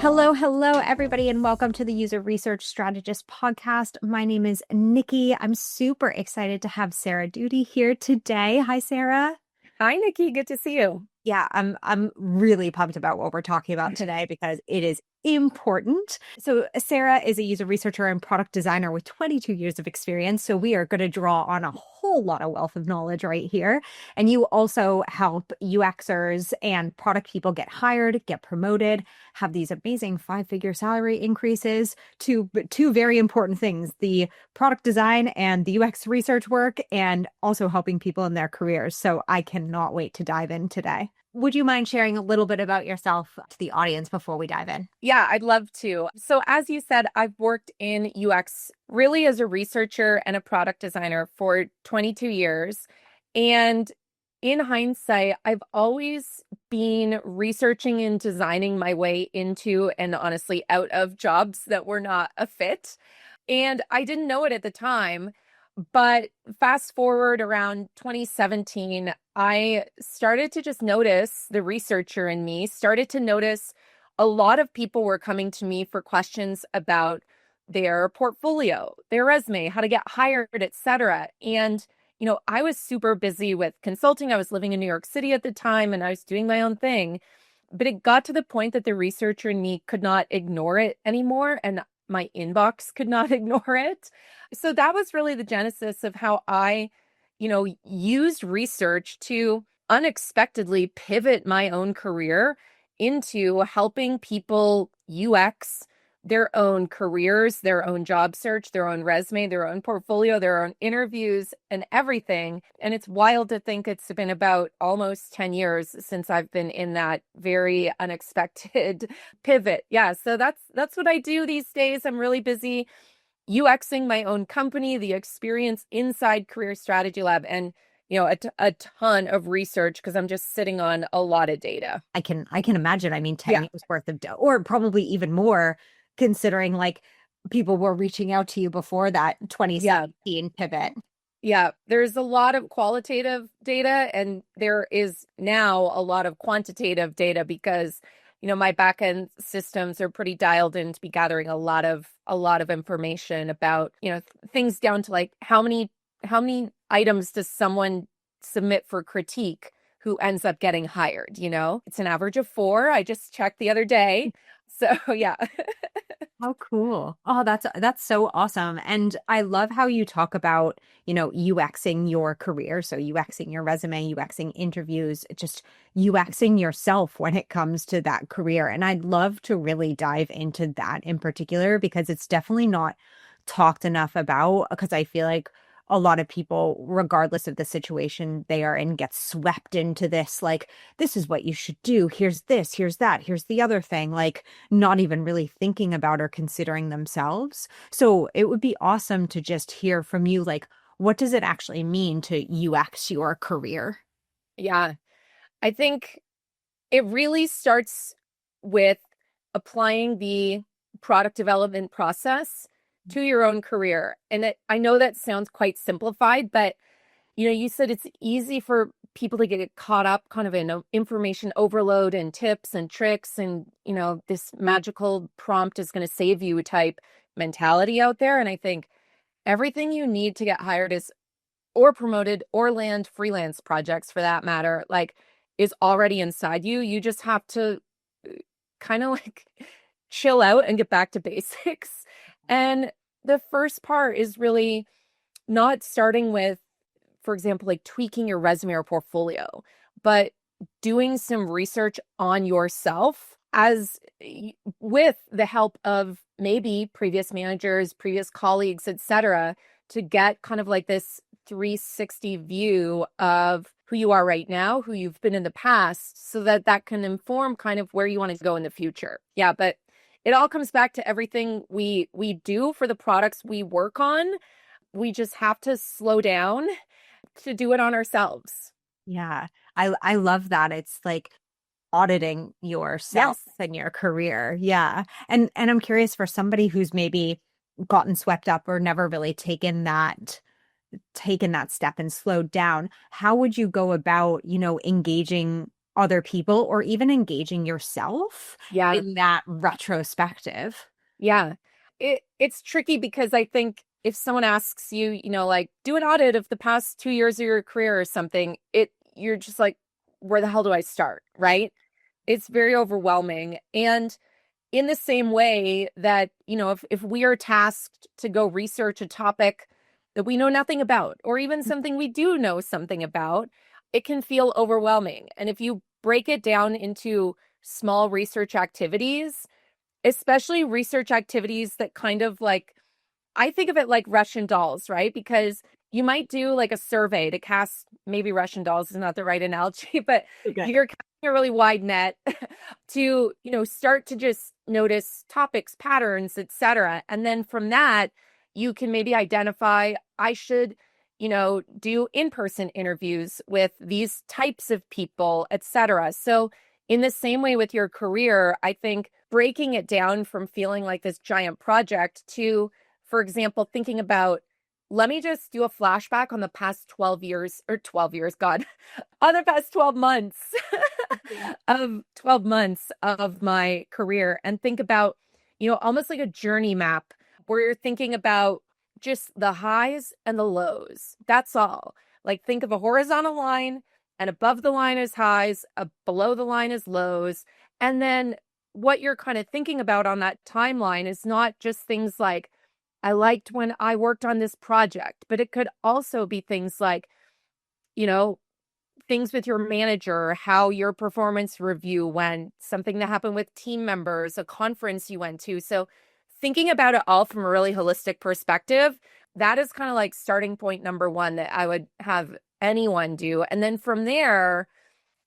Hello, everybody, and welcome to the User Research Strategist podcast. My name is Nikki. I'm super excited to have Sarah Doody here today. Hi, Sarah. Hi, Nikki. Good to see you. Yeah, I'm really pumped about what we're talking about today because it is important. So Sarah is a user researcher and product designer with 22 years of experience. So we are going to draw on a whole lot of wealth of knowledge right here. And you also help UXers and product people get hired, get promoted, have these amazing five-figure salary increases to two very important things, the product design and the UX research work, and also helping people in their careers. So I cannot wait to dive in today. Would you mind sharing a little bit about yourself to the audience before we dive in? Yeah, I'd love to. So, as you said, I've worked in UX really as a researcher and a product designer for 22 years. And in hindsight, I've always been researching and designing my way into and honestly out of jobs that were not a fit. And I didn't know it at the time. But fast forward around 2017, I started to just notice the researcher in me, started to notice a lot of people were coming to me for questions about their portfolio, their resume, how to get hired, etc. And, I was super busy with consulting. I was living in New York City at the time and I was doing my own thing. But it got to the point that the researcher in me could not ignore it anymore. And my inbox could not ignore it. So that was really the genesis of how I, used research to unexpectedly pivot my own career into helping people UX their own careers, their own job search, their own resume, their own portfolio, their own interviews, and everything. And it's wild to think it's been about almost 10 years since I've been in that very unexpected pivot. Yeah, so that's what I do these days. I'm really busy UXing my own company, the experience inside Career Strategy Lab, and a ton of research because I'm just sitting on a lot of data. I can imagine. I mean, 10 Yeah. years worth of, or probably even more, considering like people were reaching out to you before that Yeah. 2017 pivot. Yeah, there's a lot of qualitative data and there is now a lot of quantitative data because, my backend systems are pretty dialed in to be gathering a lot of information about, things down to like how many items does someone submit for critique who ends up getting hired. It's an average of 4. I just checked the other day. So, yeah. How cool. Oh, that's so awesome. And I love how you talk about, UXing your career. So UXing your resume, UXing interviews, just UXing yourself when it comes to that career. And I'd love to really dive into that in particular because it's definitely not talked enough about because I feel like a lot of people, regardless of the situation they are in, get swept into this, like, this is what you should do. Here's this, here's that, here's the other thing, like not even really thinking about or considering themselves. So it would be awesome to just hear from you, like, what does it actually mean to UX your career? Yeah. I think it really starts with applying the product development process to your own career. And I know that sounds quite simplified, but you said it's easy for people to get caught up kind of in information overload and tips and tricks and, this magical prompt is going to save you type mentality out there. And I think everything you need to get hired is or promoted or land freelance projects for that matter, like is already inside you. You just have to kind of like chill out and get back to basics. And the first part is really not starting with, for example, like tweaking your resume or portfolio, but doing some research on yourself as with the help of maybe previous managers, previous colleagues, etc., to get kind of like this 360 view of who you are right now, who you've been in the past, so that that can inform kind of where you want to go in the future. Yeah, but it all comes back to everything we do for the products we work on. We just have to slow down to do it on ourselves. Yeah, I love that. It's like auditing yourself Yes. and your career. Yeah. And I'm curious for somebody who's maybe gotten swept up or never really taken that step and slowed down, how would you go about, engaging other people or even engaging yourself Yeah. in that retrospective. Yeah. It's tricky because I think if someone asks you, like do an audit of the past 2 years of your career or something, you're just like, where the hell do I start? Right? It's very overwhelming. And in the same way that, if we are tasked to go research a topic that we know nothing about, or even something we do know something about, it can feel overwhelming. And if you break it down into small research activities, especially research activities that kind of like, I think of it like Russian dolls, right? Because you might do like a survey to cast, maybe Russian dolls is not the right analogy, but Okay. you're casting a really wide net to, start to just notice topics, patterns, etc. And then from that, you can maybe identify, I should, do in-person interviews with these types of people, etc. So in the same way with your career, I think breaking it down from feeling like this giant project to, for example, thinking about, let me just do a flashback on the past 12 years or 12 years, God, on the past 12 months Yeah. of 12 months of my career and think about, almost like a journey map where you're thinking about just the highs and the lows. That's all. Like think of a horizontal line, and above the line is highs, below the line is lows. And then what you're kind of thinking about on that timeline is not just things like, I liked when I worked on this project, but it could also be things like, you know, things with your manager, how your performance review went, something that happened with team members, a conference you went to. So thinking about it all from a really holistic perspective, that is kind of like starting point number one that I would have anyone do. And then from there,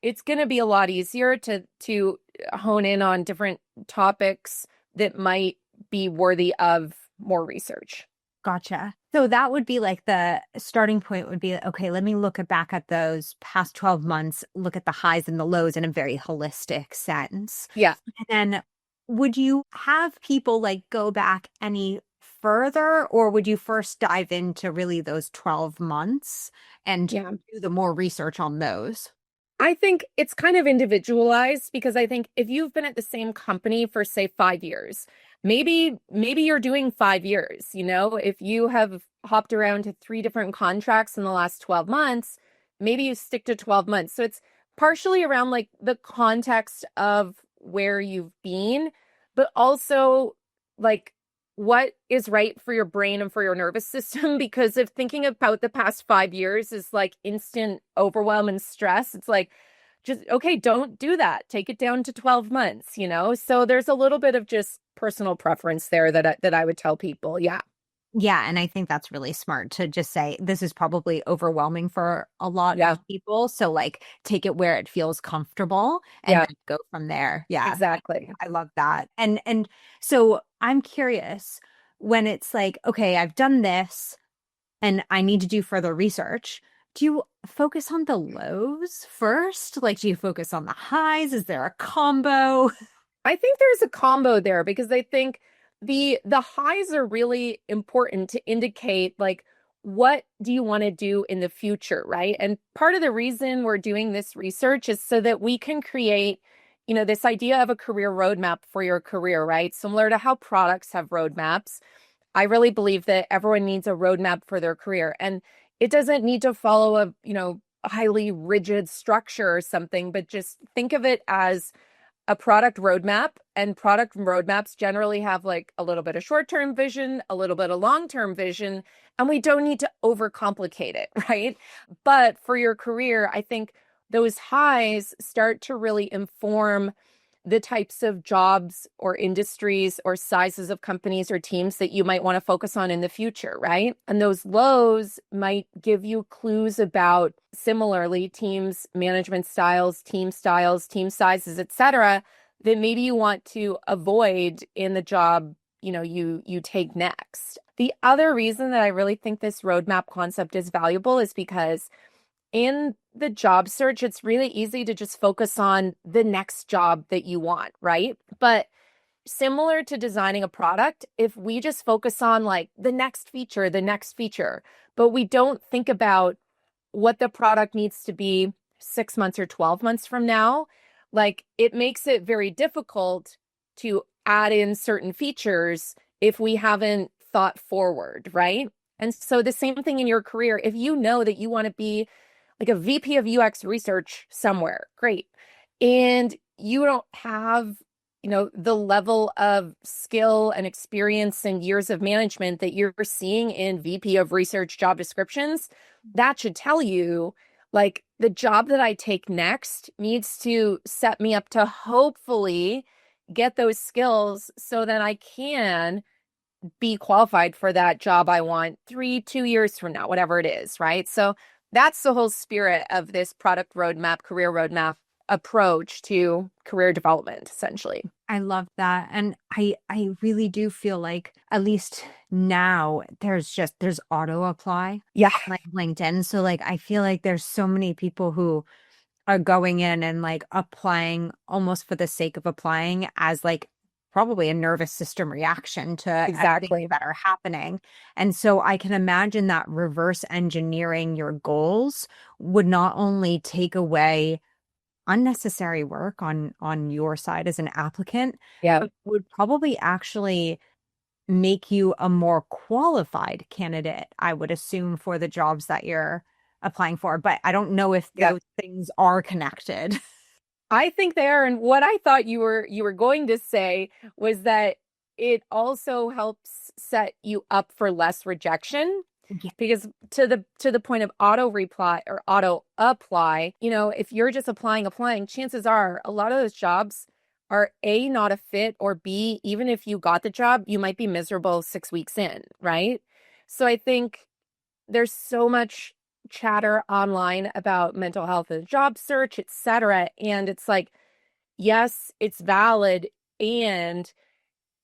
it's going to be a lot easier to hone in on different topics that might be worthy of more research. Gotcha. So that would be like the starting point would be, okay, let me look back at those past 12 months, look at the highs and the lows in a very holistic sense. Yeah. And then would you have people like go back any further, or would you first dive into really those 12 months and Yeah. do the more research on those? I think it's kind of individualized because I think if you've been at the same company for say 5 years, maybe you're doing 5 years, if you have hopped around to three different contracts in the last 12 months, maybe you stick to 12 months. So it's partially around like the context of where you've been, but also like what is right for your brain and for your nervous system. Because if thinking about the past 5 years is like instant overwhelm and stress, it's like, just, okay, don't do that. Take it down to 12 months. So there's a little bit of just personal preference there that I would tell people. Yeah. Yeah, and I think that's really smart to just say this is probably overwhelming for a lot Yeah. of people. So like take it where it feels comfortable and Yeah. then go from there. Yeah. Exactly. I love that. And so I'm curious when it's like, okay, I've done this and I need to do further research. Do you focus on the lows first? Like, do you focus on the highs? Is there a combo? I think there's a combo there because I think the highs are really important to indicate like what do you want to do in the future, right? And part of the reason we're doing this research is so that we can create, this idea of a career roadmap for your career, right? Similar to how products have roadmaps. I really believe that everyone needs a roadmap for their career, and it doesn't need to follow a highly rigid structure or something, but just think of it as a product roadmap, and product roadmaps generally have like a little bit of short-term vision, a little bit of long-term vision, and we don't need to overcomplicate it, right? But for your career, I think those highs start to really inform the types of jobs or industries or sizes of companies or teams that you might want to focus on in the future, right? And those lows might give you clues about similarly teams, management styles, team sizes, etc., that maybe you want to avoid in the job, you take next. The other reason that I really think this roadmap concept is valuable is because in the job search, it's really easy to just focus on the next job that you want, right? But similar to designing a product, if we just focus on like the next feature, but we don't think about what the product needs to be, 6 months or 12 months from now, like it makes it very difficult to add in certain features if we haven't thought forward, right? And so the same thing in your career, if you know that you want to be like a VP of UX research somewhere, great. And you don't have, the level of skill and experience and years of management that you're seeing in VP of research job descriptions, that should tell you like the job that I take next needs to set me up to hopefully get those skills so that I can be qualified for that job I want 2 years from now, whatever it is, right? So that's the whole spirit of this product roadmap, career roadmap approach to career development, essentially. I love that. And I really do feel like at least now there's auto apply Yeah, like LinkedIn. So like I feel like there's so many people who are going in and like applying almost for the sake of applying as like probably a nervous system reaction to everything exactly. that are happening. And so I can imagine that reverse engineering your goals would not only take away unnecessary work on your side as an applicant, Yeah. but would probably actually make you a more qualified candidate, I would assume, for the jobs that you're applying for. But I don't know if Yeah. those things are connected. I think they are. And what I thought you were going to say was that it also helps set you up for less rejection. Yeah. Because to the point of auto reply or auto apply, if you're just applying, chances are a lot of those jobs are A, not a fit, or B, even if you got the job, you might be miserable 6 weeks in, right? So I think there's so much chatter online about mental health and job search, etc. And it's like, yes, it's valid. And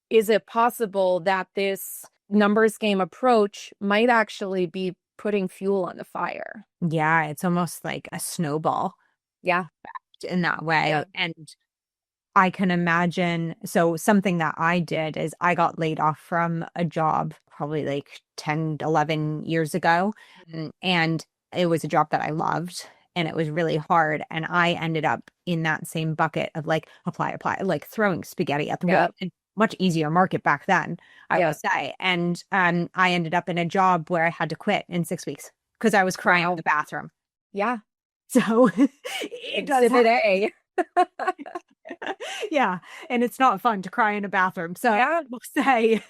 is it possible that this numbers game approach might actually be putting fuel on the fire? Yeah, it's almost like a snowball Yeah. in that Yeah. way. And I can imagine. So something that I did is I got laid off from a job probably like 10, 11 years ago. And it was a job that I loved and it was really hard. And I ended up in that same bucket of like apply, like throwing spaghetti at the Yeah. wall. And much easier market back then, I will Yeah. say. And I ended up in a job where I had to quit in 6 weeks because I was crying in Wow. the bathroom. Yeah. So it does Exhibit happen. A. Yeah, and it's not fun to cry in a bathroom. So I Yeah. will say,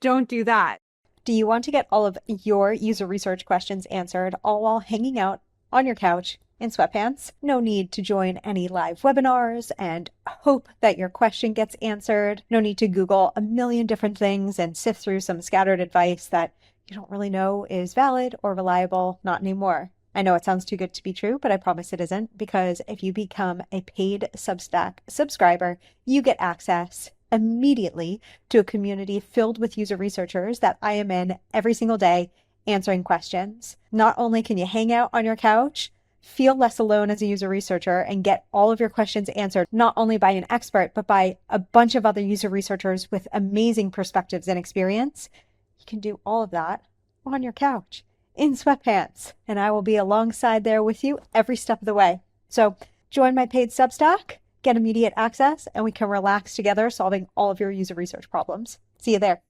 don't do that. Do you want to get all of your user research questions answered, all while hanging out on your couch in sweatpants? No need to join any live webinars and hope that your question gets answered. No need to Google a million different things and sift through some scattered advice that you don't really know is valid or reliable. Not anymore. I know it sounds too good to be true, but I promise it isn't, because if you become a paid Substack subscriber, you get access immediately to a community filled with user researchers that I am in every single day answering questions. Not only can you hang out on your couch, feel less alone as a user researcher, and get all of your questions answered, not only by an expert, but by a bunch of other user researchers with amazing perspectives and experience. You can do all of that on your couch in sweatpants, and I will be alongside there with you every step of the way. So join my paid Substack, get immediate access, and we can relax together solving all of your user research problems. See you there.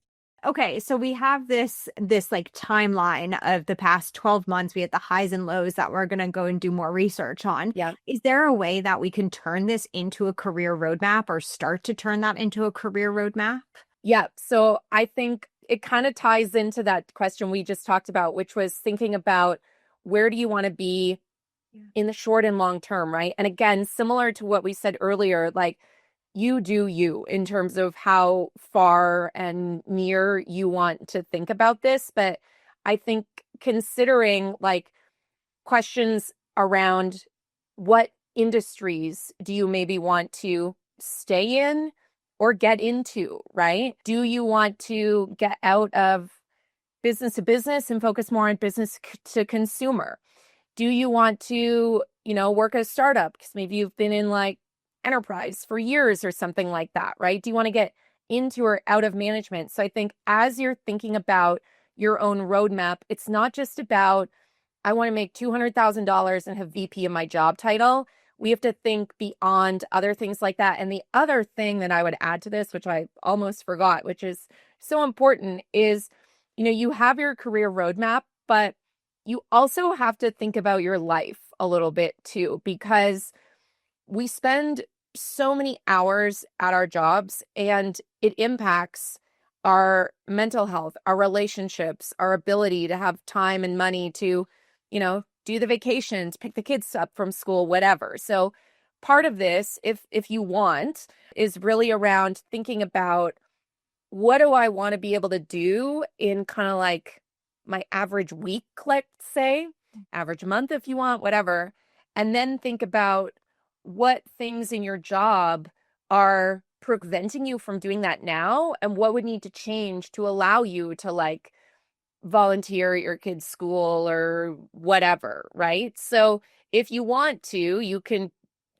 Okay, so we have this like timeline of the past 12 months. We had the highs and lows that we're going to go and do more research on. Yeah. Is there a way that we can turn this into a career roadmap or start to turn that into a career roadmap? Yeah. So I think it kind of ties into that question we just talked about, which was thinking about where do you want to be in the short and long term, right? And again, similar to what we said earlier, like you do you in terms of how far and near you want to think about this. But I think considering like questions around what industries do you maybe want to stay in or get into, right? Do you want to get out of business to business and focus more on business to consumer? Do you want to, work at a startup because maybe you've been in like enterprise for years or something like that, right? Do you want to get into or out of management? So I think as you're thinking about your own roadmap, it's not just about I want to make $200,000 and have VP in my job title. We have to think beyond other things like that. And the other thing that I would add to this, which I almost forgot, which is so important, is, you have your career roadmap, but you also have to think about your life a little bit too, because we spend so many hours at our jobs and it impacts our mental health, our relationships, our ability to have time and money to, do the vacations, pick the kids up from school, whatever. So part of this, if you want, is really around thinking about, what do I want to be able to do in kind of like my average week, let's say, average month if you want, whatever. And then think about what things in your job are preventing you from doing that now, and what would need to change to allow you to like volunteer at your kid's school or whatever, right? So if you want to, you can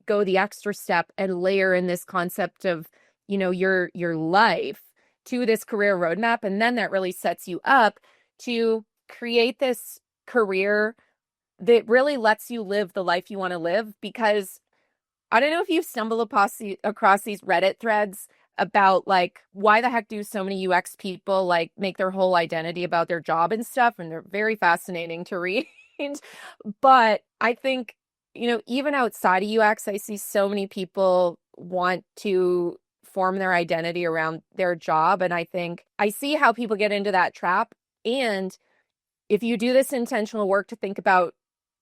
go the extra step and layer in this concept of, your life to this career roadmap. And then that really sets you up to create this career that really lets you live the life you want to live. Because I don't know if you've stumbled across these Reddit threads about like, why the heck do so many UX people like make their whole identity about their job and stuff? And they're very fascinating to read. But I think, even outside of UX, I see so many people want to form their identity around their job. And I think I see how people get into that trap. And if you do this intentional work to think about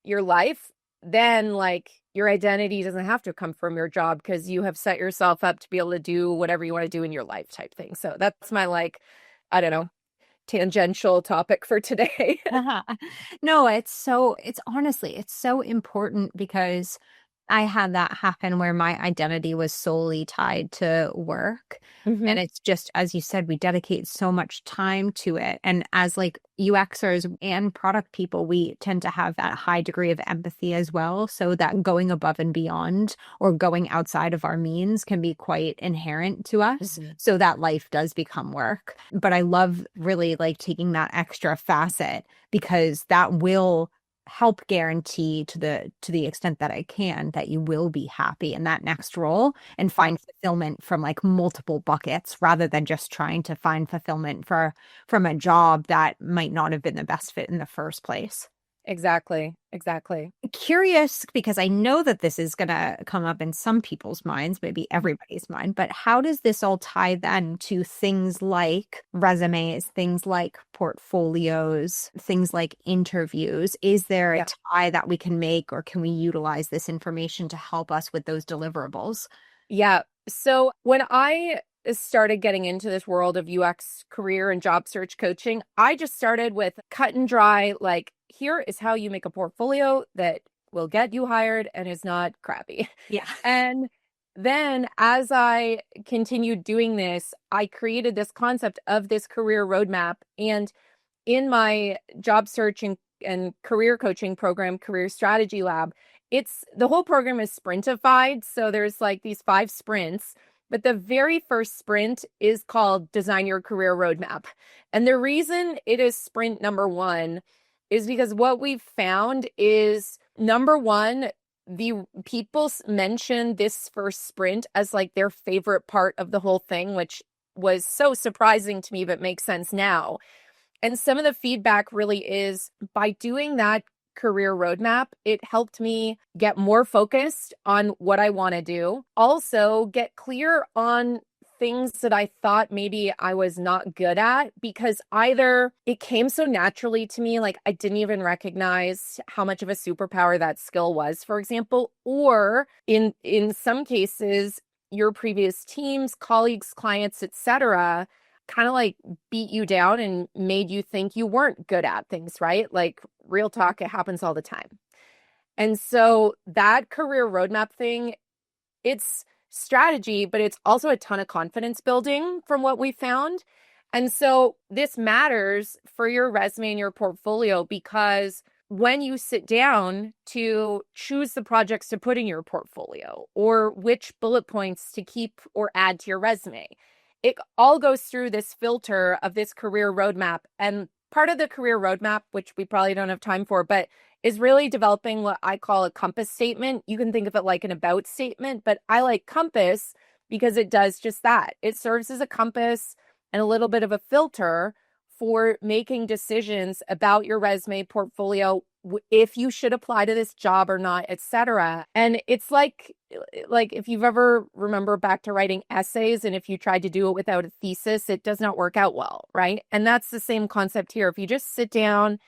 your life, then like your identity doesn't have to come from your job, because you have set yourself up to be able to do whatever you want to do in your life type thing. So that's my like, I don't know, tangential topic for today. No, it's honestly, it's so important, because I had that happen where my identity was solely tied to work. Mhm. And it's just, as you said, we dedicate so much time to it. And as like UXers and product people, we tend to have that high degree of empathy as well. So that going above and beyond or going outside of our means can be quite inherent to us. Mhm. So that life does become work. But I love really like taking that extra facet, because that will help guarantee to the extent that I can that you will be happy in that next role and find fulfillment from like multiple buckets, rather than just trying to find fulfillment from a job that might not have been the best fit in the first place. Exactly. Exactly. Curious, because I know that this is going to come up in some people's minds, maybe everybody's mind, but how does this all tie then to things like resumes, things like portfolios, things like interviews? Is there a Yeah. tie that we can make, or can we utilize this information to help us with those deliverables? Yeah. So when I started getting into this world of UX career and job search coaching, I just started with cut and dry, like, here is how you make a portfolio that will get you hired and is not crappy. Yeah. And then as I continued doing this, I created this concept of this career roadmap. And in my job search and career coaching program, Career Strategy Lab, it's the whole program is sprintified. So there's like these 5 sprints, but the very first sprint is called Design Your Career Roadmap. And the reason it is sprint number 1 is because what we've found is, number 1, the people mention this first sprint as like their favorite part of the whole thing, which was so surprising to me, but makes sense now. And some of the feedback really is, by doing that career roadmap, it helped me get more focused on what I want to do. Also, get clear on things that I thought maybe I was not good at, because either it came so naturally to me, like I didn't even recognize how much of a superpower that skill was, for example, or in some cases, your previous teams, colleagues, clients, etc., kind of like beat you down and made you think you weren't good at things, right? Like, real talk, it happens all the time. And so that career roadmap thing, it's strategy, but it's also a ton of confidence building from what we found. And so this matters for your resume and your portfolio, because when you sit down to choose the projects to put in your portfolio or which bullet points to keep or add to your resume, it all goes through this filter of this career roadmap. And part of the career roadmap, which we probably don't have time for, but is really developing what I call a compass statement. You can think of it like an about statement, but I like compass because it does just that. It serves as a compass and a little bit of a filter for making decisions about your resume portfolio, if you should apply to this job or not, etc. And it's like if you've ever remember back to writing essays, and if you tried to do it without a thesis, it does not work out well, right? And that's the same concept here. If you just sit down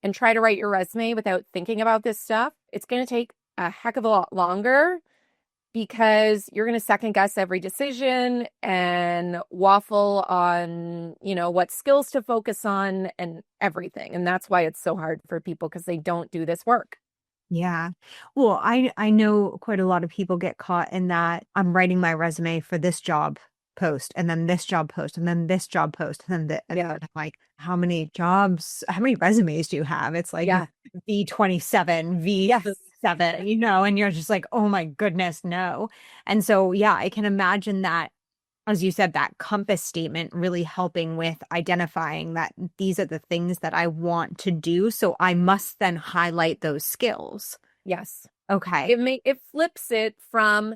and try to write your resume without thinking about this stuff, it's going to take a heck of a lot longer because you're going to second guess every decision and waffle on, what skills to focus on and everything. And that's why it's so hard for people, because they don't do this work. Yeah. Well, I know quite a lot of people get caught in that I'm writing my resume for this job post and then this job post and then this job post and then and Yeah. I'm like, how many jobs, how many resumes do you have? It's like Yeah. V27, Yes. V7, and you're just like, oh my goodness, no. And so, yeah, I can imagine that, as you said, that compass statement really helping with identifying that these are the things that I want to do. So I must then highlight those skills. Yes. Okay. It flips it from,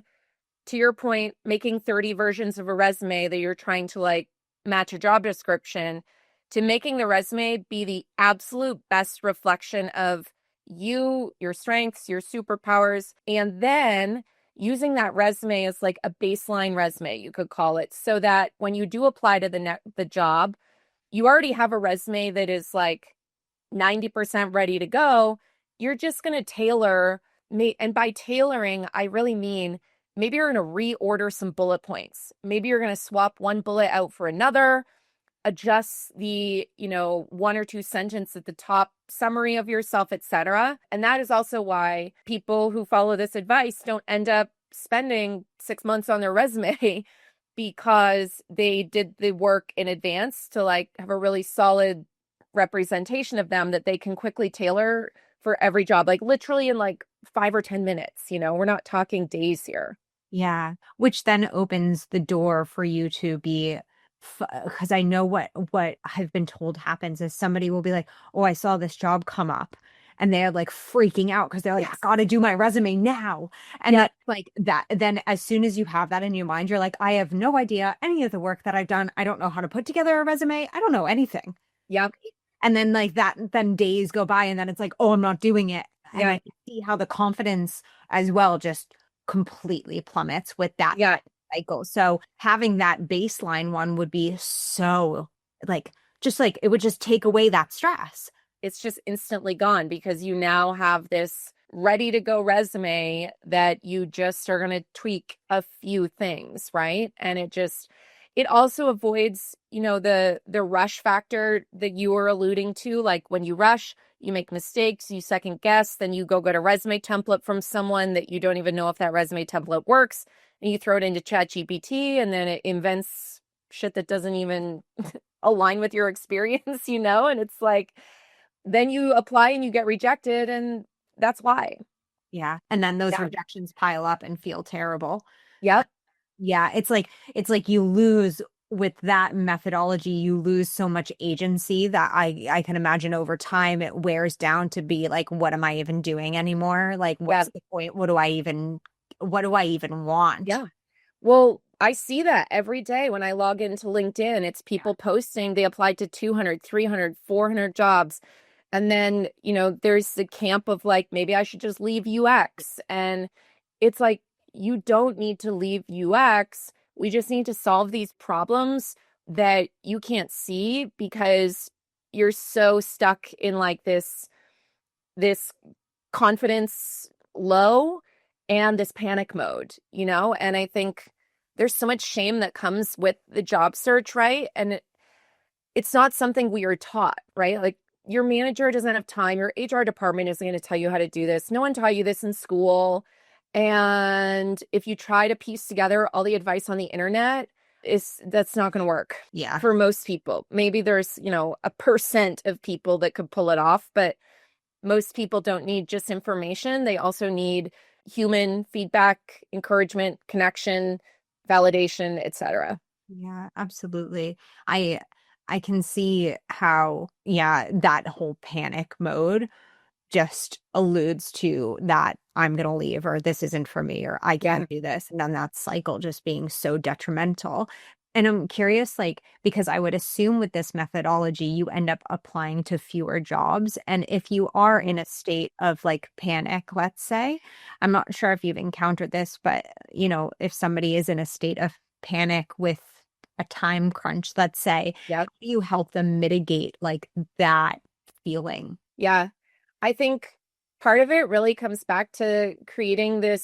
to your point, making 30 versions of a resume that you're trying to like match a job description, to making the resume be the absolute best reflection of you, your strengths, your superpowers, and then using that resume as like a baseline resume, you could call it, so that when you do apply to the job, you already have a resume that is like 90% ready to go. You're just going to tailor me. And by tailoring, I really mean maybe you're going to reorder some bullet points. Maybe you're going to swap one bullet out for another, adjust the, one or two sentence at the top summary of yourself, etc. And that is also why people who follow this advice don't end up spending 6 months on their resume because they did the work in advance to like have a really solid representation of them that they can quickly tailor for every job, like literally in like 5 or 10 minutes. We're not talking days here. Yeah. Which then opens the door for you to be, because I know what I've been told happens is somebody will be like, oh, I saw this job come up. And they're like freaking out because they're like, I Yes. gotta do my resume now. And Yeah. that's like that. Then as soon as you have that in your mind, you're like, I have no idea any of the work that I've done. I don't know how to put together a resume. I don't know anything. Yep. And then like that, then days go by and then it's like, oh, I'm not doing it. And Yeah. I see how the confidence as well just completely plummets with that Yeah. cycle. So having that baseline one would be so like, just like it would just take away that stress. It's just instantly gone because you now have this ready to go resume that you just are going to tweak a few things, right? And it also avoids, the rush factor that you were alluding to. Like when you rush, you make mistakes, you second guess, then you go get a resume template from someone that you don't even know if that resume template works, and you throw it into ChatGPT, and then it invents shit that doesn't even align with your experience, and it's like, then you apply and you get rejected, and that's why. Yeah. And then those Yeah. rejections pile up and feel terrible. Yep. Yeah, it's like you lose with that methodology, you lose so much agency that I can imagine over time it wears down to be like, what am I even doing anymore? Like, Yeah. what's the point? What do I even want? Yeah. Well, I see that every day when I log into LinkedIn. It's people posting they applied to 200, 300, 400 jobs. And then, there's the camp of like, maybe I should just leave UX. And it's like, you don't need to leave UX. We just need to solve these problems that you can't see because you're so stuck in like this confidence low and this panic mode, and I think there's so much shame that comes with the job search, right? And it's not something we are taught, right? Like your manager doesn't have time, your HR department isn't going to tell you how to do this. No one taught you this in school. And if you try to piece together all the advice on the internet, that's not going to work Yeah. for most people. Maybe there's, a percent of people that could pull it off, but most people don't need just information. They also need human feedback, encouragement, connection, validation, etc. Yeah, absolutely. I I can see how, yeah, that whole panic mode just alludes to that I'm going to leave, or this isn't for me, or I Yeah. can't do this. And then that cycle just being so detrimental. And I'm curious, like, because I would assume with this methodology, you end up applying to fewer jobs. And if you are Mhm. in a state of like panic, let's say, I'm not sure if you've encountered this, but if somebody is in a state of panic with a time crunch, let's say, how Yep. do you help them mitigate like that feeling? Yeah. I think part of it really comes back to creating the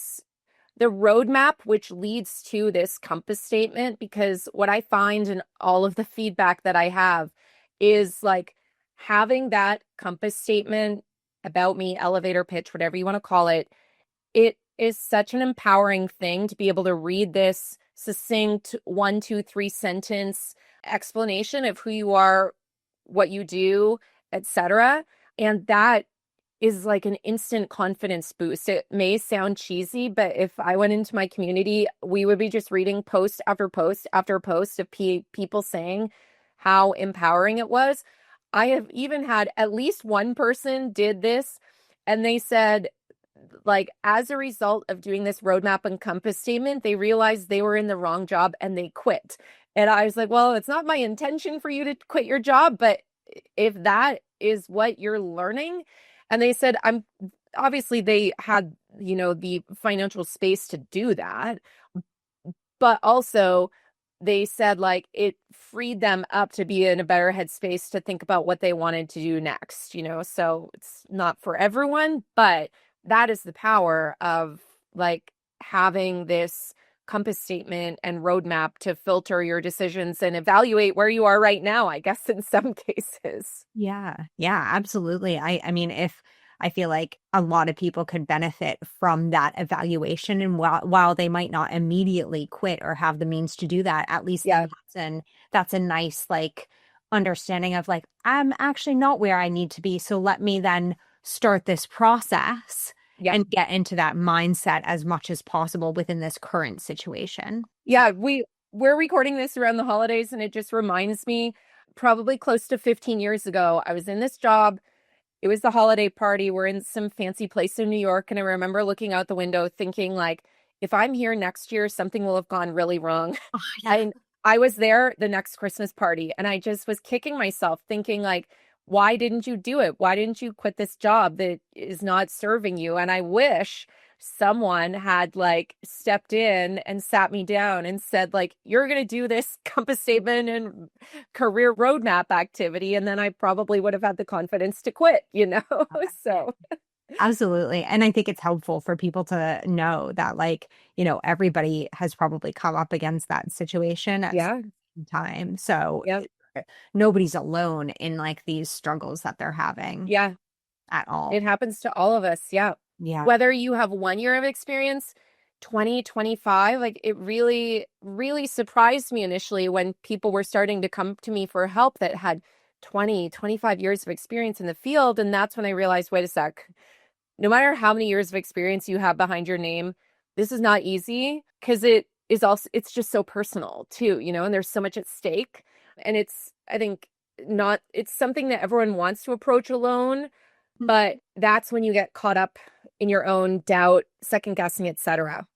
roadmap, which leads to this compass statement. Because what I find in all of the feedback that I have is like having that compass statement about me, elevator pitch, whatever you want to call it. It is such an empowering thing to be able to read this succinct 1, 2, 3 sentence explanation of who you are, what you do, etc. And that is like an instant confidence boost. It may sound cheesy, but if I went into my community, we would be just reading post after post after post of people saying how empowering it was. I have even had at least one person did this, and they said, like, as a result of doing this roadmap and compass statement, they realized they were in the wrong job and they quit. And I was like, well, it's not my intention for you to quit your job, but if that is what you're learning. And they said, I'm obviously they had, the financial space to do that, but also they said like it freed them up to be in a better headspace to think about what they wanted to do next, so it's not for everyone, but that is the power of like having this compass statement and roadmap to filter your decisions and evaluate where you are right now, I guess, in some cases. Yeah. Yeah, absolutely. I mean, if I feel like a lot of people could benefit from that evaluation, and while they might not immediately quit or have the means to do that, at least Yeah. then that's a nice like understanding of like I'm actually not where I need to be, so let me then start this process Yeah. and get into that mindset as much as possible within this current situation. Yeah, we're recording this around the holidays, and it just reminds me, probably close to 15 years ago, I was in this job. It was the holiday party. We're in some fancy place in New York, and I remember looking out the window thinking like, if I'm here next year, something will have gone really wrong. Oh, yeah. And I was there the next Christmas party, and I just was kicking myself thinking like, why didn't you do it? Why didn't you quit this job that is not serving you? And I wish someone had like stepped in and sat me down and said like, you're going to do this compass statement and career roadmap activity, and then I probably would have had the confidence to quit, so Absolutely. And I think it's helpful for people to know that, like, everybody has probably come up against that situation at yeah. some time. So Yep. nobody's alone in like these struggles that they're having Yeah. at all. It happens to all of us. Yeah. Yeah. Whether you have 1 year of experience, 20, 25, like it really, really surprised me initially when people were starting to come to me for help that had 20, 25 years of experience in the field. And that's when I realized, wait a sec, no matter how many years of experience you have behind your name, this is not easy, because it's just so personal too, and there's so much at stake. And I think, not, it's something that everyone wants to approach alone, but that's when you get caught up in your own doubt, second guessing, etc.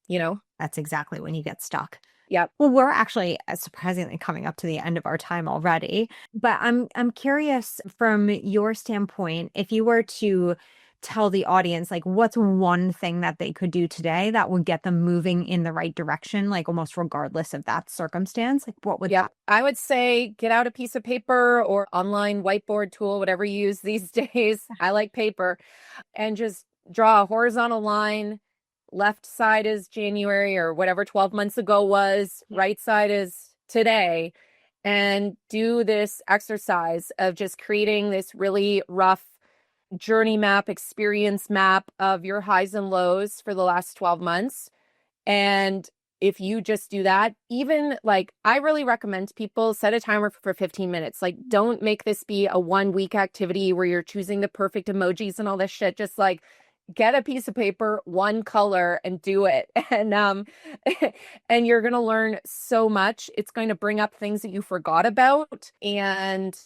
That's exactly when you get stuck. Yep. Well, we're actually surprisingly coming up to the end of our time already, but I'm curious from your standpoint, if you were to tell the audience like what's one thing that they could do today that would get them moving in the right direction, like almost regardless of that circumstance, like what would Yep. that? I would say get out a piece of paper or online whiteboard tool, whatever you use these days. I like paper. And just draw a horizontal line. Left side is January or whatever 12 months ago was, right side is today. And do this exercise of just creating this really rough journey map, experience map of your highs and lows for the last 12 months. And if you just do that, even like I really recommend people set a timer for 15 minutes. Like, don't make this be a 1 week activity where you're choosing the perfect emojis and all this shit. Just like get a piece of paper, one color, and do it. And and you're gonna learn so much. It's going to bring up things that you forgot about, and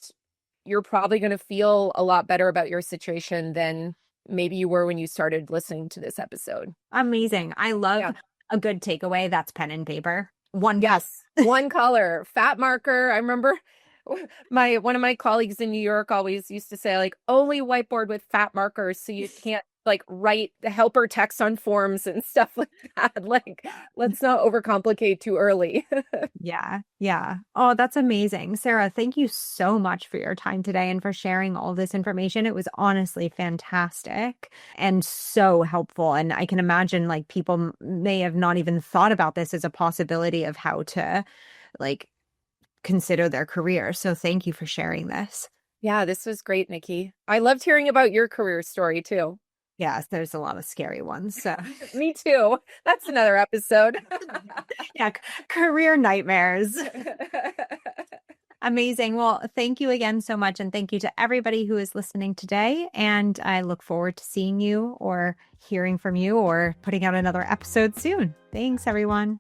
you're probably going to feel a lot better about your situation than maybe you were when you started listening to this episode. Amazing. I love Yeah. a good takeaway. That's pen and paper. One Yes, one color, fat marker. I remember one of my colleagues in New York always used to say, like, only whiteboard with fat markers so you can't like write the helper text on forms and stuff like that. Like, let's not overcomplicate too early. Yeah, yeah. Oh, that's amazing. Sarah, thank you so much for your time today and for sharing all this information. It was honestly fantastic and so helpful. And I can imagine like people may have not even thought about this as a possibility of how to like consider their career. So thank you for sharing this. Yeah, this was great, Nikki. I loved hearing about your career story too. Yes, there's a lot of scary ones. So Me too. That's another episode. yeah, career nightmares. Amazing. Well, thank you again so much. And thank you to everybody who is listening today. And I look forward to seeing you or hearing from you or putting out another episode soon. Thanks, everyone.